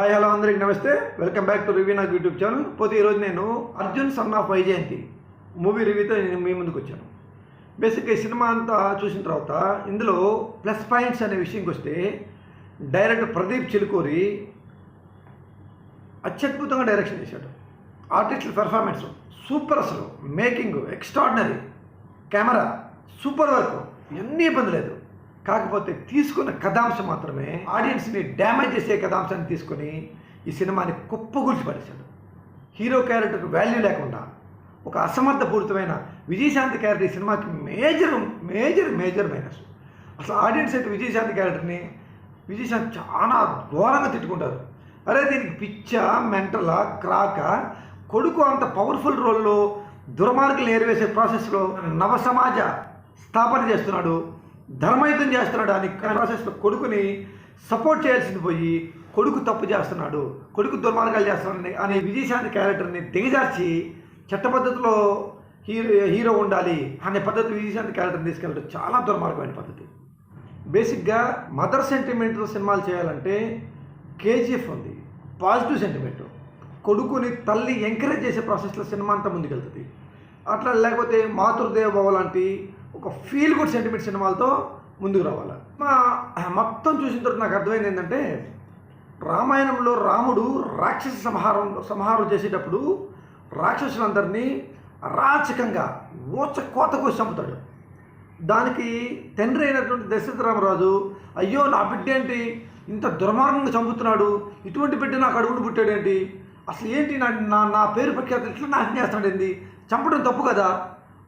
Hi hello అందరికి నమస్తే. Welcome back to review నాకు యూట్యూబ్ ఛానల్. పోతే ఈరోజు నేను Arjun son of Vyjayanthi movie రివ్యూతో నేను మీ ముందుకు వచ్చాను. బేసిక్గా ఈ సినిమా అంతా చూసిన తర్వాత ఇందులో ప్లస్ పాయింట్స్ అనే విషయంకి వస్తే డైరెక్టర్ ప్రదీప్ చిలుకూరి అత్యద్భుతంగా డైరెక్షన్ చేశాడు. ఆర్టిస్టుల పెర్ఫార్మెన్స్ సూపర్, అసలు making extraordinary, camera super work, ఎన్ని ఇబ్బంది లేదు. కాకపోతే తీసుకున్న కథాంశం మాత్రమే ఆడియన్స్ని డ్యామేజ్ చేసే కథాంశాన్ని తీసుకొని ఈ సినిమాని కుప్పగూల్చి పడేశాడు. హీరో క్యారెక్టర్కి వాల్యూ లేకుండా ఒక అసమర్థపూరితమైన విజయశాంతి క్యారెక్టర్ ఈ సినిమాకి మేజర్ మేజర్ మేజర్ మైనస్. అసలు ఆడియన్స్ అయితే విజయశాంతి క్యారెక్టర్ని విజయశాంతి చాలా ఘోరంగా తిట్టుకుంటారు. అరే దీనికి పిచ్చా, మెంటలా, క్రాక, కొడుకు అంత పవర్ఫుల్ రోల్లో దుర్మార్గులు ఏరివేసే ప్రాసెస్లో నవ సమాజ స్థాపన చేస్తున్నాడు, ధర్మయుద్ధం చేస్తున్నాడు అని ప్రాసెస్లో కొడుకుని సపోర్ట్ చేయాల్సింది పోయి కొడుకు తప్పు చేస్తున్నాడు, కొడుకు దుర్మార్గాలు చేస్తున్నాడు అనే విజయశాంతి క్యారెక్టర్ని దిగజార్చి చట్టపద్ధతిలో హీరో ఉండాలి అనే పద్ధతి విజయశాంతి క్యారెక్టర్ని తీసుకెళ్ళడం చాలా దుర్మార్గమైన పద్ధతి. బేసిక్గా మదర్ సెంటిమెంట్తో సినిమాలు చేయాలంటే కేజీఎఫ్ ఉంది, పాజిటివ్ సెంటిమెంట్, కొడుకుని తల్లి ఎంకరేజ్ చేసే ప్రాసెస్లో సినిమా అంతా ముందుకెళ్తుంది. అట్లా లేకపోతే మాతృదేవ భవ లాంటి ఒక ఫీల్ గుడ్ సెంటిమెంట్ సినిమాలతో ముందుకు రావాలి. మొత్తం చూసిన తర్వాత నాకు అర్థమైంది ఏంటంటే, రామాయణంలో రాముడు రాక్షస సంహారం చేసేటప్పుడు రాక్షసులందరినీ అరాచకంగా కోత కోసి చంపుతాడు. దానికి తండ్రి అయినటువంటి దశరథ రామరాజు, అయ్యో నా బిడ్డ ఏంటి ఇంత దుర్మార్గంగా చంపుతున్నాడు, ఇటువంటి బిడ్డ నాకు అడుగుడు పుట్టాడేంటి, అసలు ఏంటి నా పేరు ప్రఖ్యాత ఇట్లా నాశనం చేస్తాడేంటి, చంపడం తప్పు కదా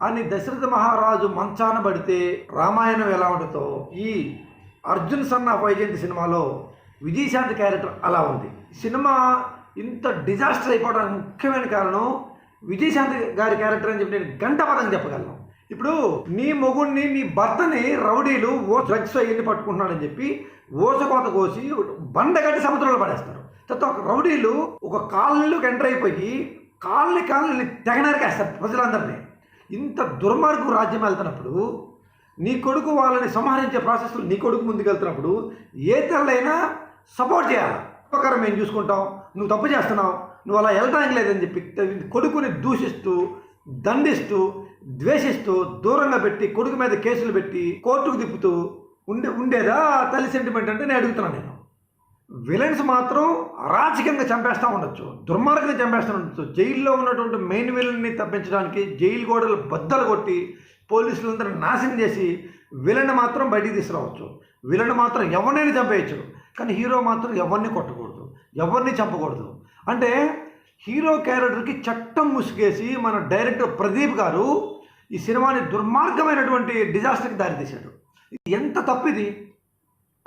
అని దశరథ మహారాజు మంచాన పడితే రామాయణం ఎలా ఉంటుందో ఈ అర్జున్ సన్ ఆఫ్ వైజయంతి సినిమాలో విజయశాంతి క్యారెక్టర్ అలా ఉంది. సినిమా ఇంత డిజాస్టర్ అయిపోవడానికి ముఖ్యమైన కారణం విజయశాంతి గారి క్యారెక్టర్ అని చెప్పి నేను గంటపదంగా చెప్పగలను. ఇప్పుడు నీ మొగుడిని, నీ భర్తని రౌడీలు డ్రగ్స్ అయ్యి పట్టుకుంటున్నాడని చెప్పి ఓసకోత కోసి బండగట్టి సముద్రంలో పడేస్తారు. తర్వాత ఒక రౌడీలు ఒక కాలనీలోకి ఎంటర్ అయిపోయి కాలనీ తెగనరికేస్తారు ప్రజలందరినీ. ఇంత దుర్మార్గం రాజ్యం వెళ్తున్నప్పుడు నీ కొడుకు వాళ్ళని సంహరించే ప్రాసెస్లో నీ కొడుకు ముందుకెళ్తున్నప్పుడు ఏ తెల్లైనా సపోర్ట్ చేయాలి. ప్రకారం మేము చూసుకుంటాం, నువ్వు తప్పు చేస్తున్నావు, నువ్వు అలా వెళ్తానికి లేదని చెప్పి కొడుకుని దూషిస్తూ, దండిస్తూ, ద్వేషిస్తూ దూరంగా పెట్టి కొడుకు మీద కేసులు పెట్టి కోర్టుకు తిప్పుతూ ఉండేదా తల్లి సెంటిమెంట్ అంటే నేను అడుగుతున్నాను. నేను విలన్స్ మాత్రం అరాచకంగా చంపేస్తూ ఉండొచ్చు, దుర్మార్గంగా చంపేస్తూ ఉండొచ్చు. జైల్లో ఉన్నటువంటి మెయిన్ విలన్ని తప్పించడానికి జైలు గోడలు బద్దలు కొట్టి పోలీసులందరూ నాశనం చేసి విలన్ మాత్రం బయటికి తీసుకురావచ్చు, విలన్ మాత్రం ఎవరినైనా చంపేయచ్చు. కానీ హీరో మాత్రం ఎవరిని కొట్టకూడదు, ఎవరిని చంపకూడదు. అంటే హీరో క్యారెక్టర్కి చట్టం ముసుగేసి మన డైరెక్టర్ ప్రదీప్ గారు ఈ సినిమాని దుర్మార్గమైనటువంటి డిజాస్టర్కి దారితీశాడు. ఎంత తప్పిది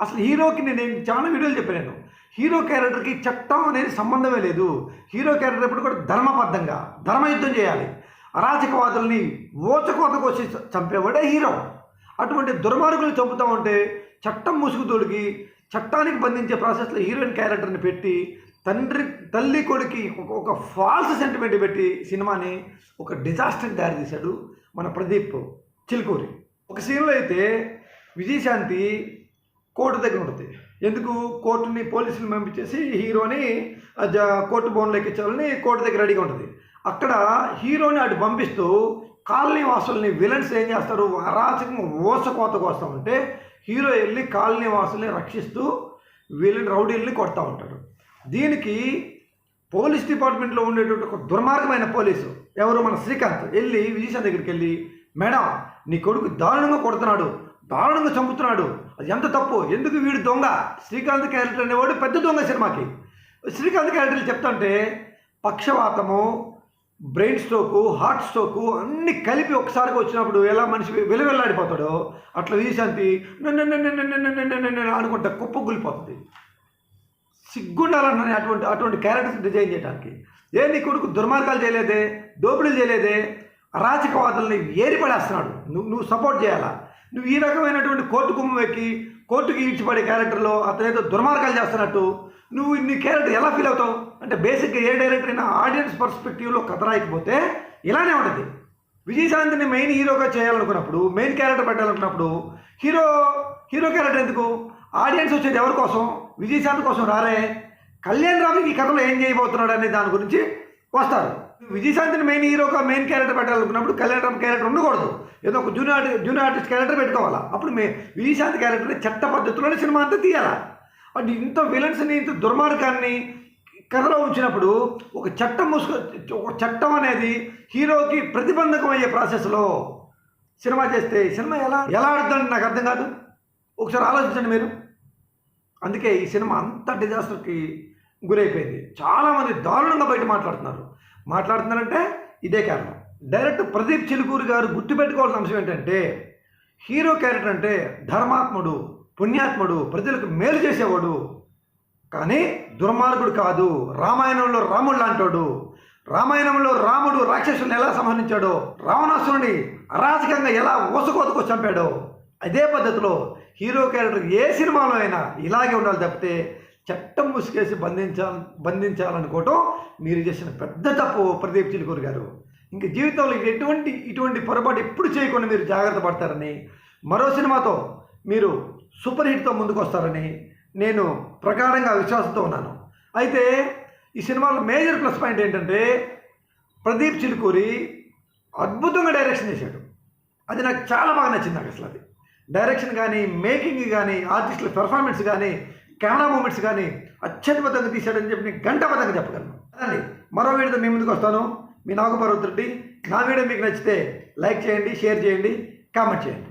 అసలు. హీరోకి నేను చాలా వీడియోలు చెప్పాను, హీరో క్యారెక్టర్కి చట్టం అనేది సంబంధమే లేదు. హీరో క్యారెక్టర్ ఎప్పుడు కూడా ధర్మబద్ధంగా ధర్మయుద్ధం చేయాలి, అరాచకవాదుల్ని ఓచకోత కోసి చంపేవాడే హీరో. అటువంటి దుర్మార్గులు చంపుతూ ఉంటే చట్టం ముసుగు తొడిగి చట్టానికి బంధించే ప్రాసెస్లో హీరోయిన్ క్యారెక్టర్ని పెట్టి తల్లి కొడుకి ఒక ఫాల్స్ సెంటిమెంట్ పెట్టి సినిమాని ఒక డిజాస్టర్కి దారితీశాడు మన ప్రదీప్ చిలుకూరి. ఒక సీన్లో అయితే విజయశాంతి కోర్టు దగ్గర ఉంటుంది. ఎందుకు కోర్టుని పోలీసులు పంపించేసి హీరోని కోర్టు బోన్లో ఎక్కించాలని కోర్టు దగ్గర రెడీగా ఉంటుంది. అక్కడ హీరోని అటు పంపిస్తూ కాలనీ వాసుల్ని విలన్స్ ఏం చేస్తారు, అరాచకంగా ఓసకోత కోస్తూ ఉంటే హీరో వెళ్ళి కాలనీ వాసుల్ని రక్షిస్తూ రౌడీల్ని కొడతా ఉంటాడు. దీనికి పోలీస్ డిపార్ట్మెంట్లో ఉండేటువంటి ఒక దుర్మార్గమైన పోలీసు ఎవరు మన శ్రీకాంత్ వెళ్ళి విజయశాంతి దగ్గరికి వెళ్ళి, మేడం నీ కొడుకు దారుణంగా కొడుతున్నాడు, దారుణంగా చంపుతున్నాడు, అది ఎంత తప్పు, ఎందుకు వీడు దొంగ, శ్రీకాంత్ క్యారెక్టర్ అనేవాడు పెద్ద దొంగ సినిమాకి. శ్రీకాంత్ క్యారెక్టర్లు చెప్తుంటే పక్షవాతము, బ్రెయిన్ స్ట్రోకు, హార్ట్ స్ట్రోకు అన్నీ కలిపి ఒకసారిగా వచ్చినప్పుడు ఎలా మనిషి వెలువెల్లాడిపోతాడో అట్లా విజయశాంతి అనుకుంటా కుప్పగులిపోతుంది. సిగ్గుండాలన్న అటువంటి క్యారెక్టర్స్ డిజైన్ చేయడానికి. నీ కొడుకు దుర్మార్గాలు చేయలేదే, దోపిడీలు చేయలేదే, అరాచకవాదుల్ని ఏరిపడేస్తున్నాడు, నువ్వు సపోర్ట్ చేయాలా. నువ్వు ఈ రకమైనటువంటి కోర్టు కుమ్మం ఎక్కి కోర్టుకి ఈడ్చిపడే క్యారెక్టర్లో అతనేదో దుర్మార్గాలు చేస్తున్నట్టు నువ్వు నీ క్యారెక్టర్ ఎలా ఫీల్ అవుతావు అంటే, బేసిక్గా ఏ డైరెక్టర్ అయినా ఆడియన్స్ పర్స్పెక్టివ్లో కథ రాయకపోతే ఇలానే ఉంటుంది. విజయశాంతిని మెయిన్ హీరోగా చేయాలనుకున్నప్పుడు, మెయిన్ క్యారెక్టర్ పెట్టాలనుకున్నప్పుడు హీరో క్యారెక్టర్ ఎందుకు, ఆడియన్స్ వచ్చేది ఎవరి కోసం, విజయశాంతి కోసం రారే. కళ్యాణ్ రామ్కి ఈ కథలో ఏం చేయబోతున్నాడు అనే దాని గురించి వస్తారు. విజయశాంతిని మెయిన్ హీరోగా మెయిన్ క్యారెక్టర్ పెట్టాలనుకున్నప్పుడు కళ్యాణ్ రామ్ క్యారెక్టర్ ఉండకూడదు, ఏదో ఒక జూనియర్ ఆర్టిస్ట్ క్యారెక్టర్ పెట్టుకోవాలా. అప్పుడు విజయశాంతి క్యారెక్టర్ని చట్ట పద్ధతిలోనే సినిమా అంతా తీయాలా. అంటే ఇంత విలన్స్ని ఇంత దుర్మార్గాన్ని కథలో ఉంచినప్పుడు ఒక చట్టం అనేది హీరోకి ప్రతిబంధకం అయ్యే ప్రాసెస్లో సినిమా చేస్తే సినిమా ఎలా ఆడుతుందంటే నాకు అర్థం కాదు. ఒకసారి ఆలోచించండి మీరు. అందుకే ఈ సినిమా అంత డిజాస్టర్కి గురైపోయింది. చాలామంది దారుణంగా బయట మాట్లాడుతున్నారంటే ఇదే కారణం. డైరెక్టర్ ప్రదీప్ చిలుకూరి గారు గుర్తుపెట్టుకోవాల్సిన అంశం ఏంటంటే, హీరో క్యారెక్టర్ అంటే ధర్మాత్ముడు, పుణ్యాత్ముడు, ప్రజలకు మేలు చేసేవాడు, కానీ దుర్మార్గుడు కాదు. రామాయణంలో రాముడు లాంటాడు. రామాయణంలో రాముడు రాక్షసులను ఎలా సంహరించాడో, రావణాసురుని అరాచకంగా ఎలా ఊసకోతకు చంపాడో, అదే పద్ధతిలో హీరో క్యారెక్టర్ ఏ సినిమాలో అయినా ఇలాగే ఉండాలి తప్పితే చట్టం ముసుకేసి బంధించాలనుకోవటం మీరు చేసిన పెద్ద తప్పు ప్రదీప్ చిలుకూరి గారు. ఇంక జీవితంలో ఇటువంటి పొరపాటు ఎప్పుడు చేయకుండా మీరు జాగ్రత్త పడతారని, మరో సినిమాతో మీరు సూపర్ హిట్తో ముందుకు వస్తారని నేను ప్రగాఢంగా విశ్వాసంతో ఉన్నాను. అయితే ఈ సినిమాలో మేజర్ ప్లస్ పాయింట్ ఏంటంటే, ప్రదీప్ చిలుకూరి అద్భుతంగా డైరెక్షన్ చేశాడు. అది నాకు చాలా బాగా నచ్చింది. నాకు అసలు అది డైరెక్షన్ కానీ, మేకింగ్ కానీ, ఆర్టిస్టుల పెర్ఫార్మెన్స్ కానీ, కెమెరా మూమెంట్స్ కానీ అత్యద్భుతంగా తీశాడని చెప్పి నేను గంటాబద్ధంగా చెప్పగలను. అదండి, మరో వీడియోతో మీ ముందుకు వస్తాను. మీ నాగపర్వతి రెడ్డి. నా వీడియో మీకు నచ్చితే లైక్ చేయండి, షేర్ చేయండి, కామెంట్ చేయండి.